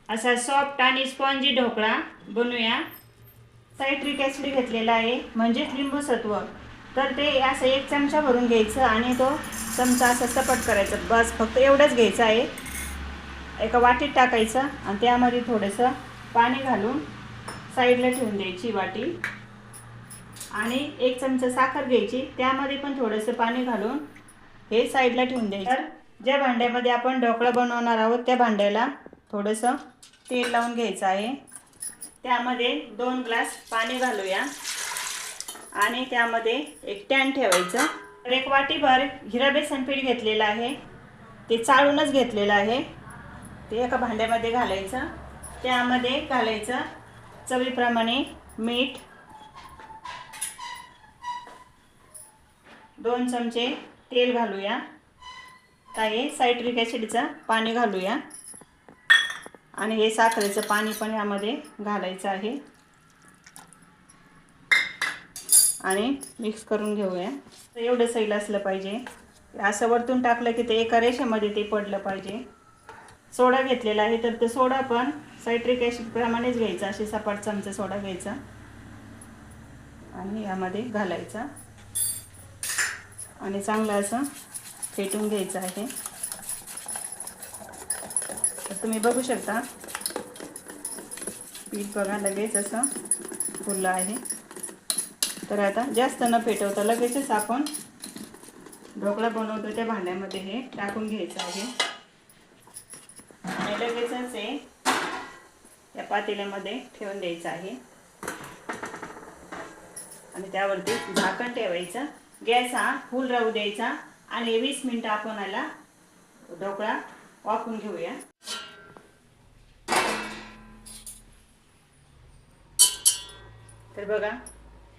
असा सॉफ्ट आणि स्पॉन्जी ढोकळा बनवूया। सायट्रिक ॲसिड घेतलेला आहे म्हणजेच लिंबू सत्व। तर ते असं 1 चमचा भरून घ्यायचं आणि तो चमचा असं सपाट करायचा, बस फक्त एवढंच घ्यायचं आहे। एका वाटीत टाकायचं आणि त्यामध्ये थोडंसं पाणी घालून साईडला ठेवून द्यायची वाटी। आणि 1 चमचा साखर घ्यायची, त्यामध्ये पण थोडंसं पाणी घालून हे साईडला ठेवून द्यायचं। तर ज्या भांड्यामध्ये आपण ढोकळा बनवणार आहोत त्या भांड्याला थोडंसं तेल लावून घ्यायचं आहे। त्यामध्ये 2 ग्लास पाणी घालूया आणि त्यामध्ये एक टॅन ठेवायचं। तर 1 वाटीभर हिरा बेसन पीठ घेतलेलं आहे, ते चाळूनच घेतलेलं आहे। ते एका भांड्यामध्ये घालायचं, त्यामध्ये घालायचं चवीप्रमाणे मीठ, 2 चमचे तेल घालूया, काही सायट्रिक ॲसिडचं पाणी घालूया आणि हे साखरेचं पाणी पण यामध्ये घालायचं आहे आणि मिक्स करून घेऊया। तर एवढं सैल असलं पाहिजे, असं वरतून टाकलं की ते एका रेषेमध्ये ते पडलं पाहिजे। सोडा घेतलेला आहे, तर ते सोडा पण सायट्रिक ॲसिड प्रमाणेच घ्यायचा, असे सपाट चमचा सोडा घ्यायचा आणि यामध्ये घालायचा आणि चांगलं असं फेटून घ्यायचं आहे। तर तुम्ही बघू शकता पीठ बघा लगेच असं फुललं आहे। तर आता जास्त न फेटवता लगेचच आपण ढोकळा बनवतो त्या भांड्यामध्ये हे टाकून घ्यायचं आहे आणि लगेचच हे या पातेल्यामध्ये ठेवून द्यायचं आहे आणि त्यावरती झाकण ठेवायचं। गॅस हा फुल राहू द्यायचा आणि 20 मिनिटं आपण याला ढोकळा वाफवून घेऊया। तर बघा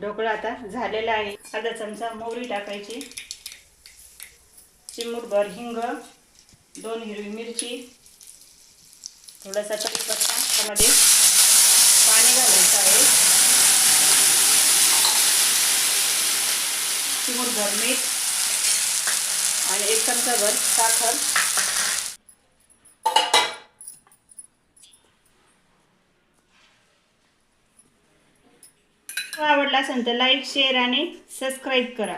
ढोकळा आता झालेला आहे। अर्धा चमचा मोहरी टाकायची, चिमूटभर हिंग, 2 हिरवी मिरची, थोडासा कढीपत्ता, त्यामध्ये पाणी घालायचं आहे, चिमूटभर मीठ आणि 1 चमचाभर साखर। आवडला असेल तर लाईक, शेअर आणि सबस्क्राईब करा।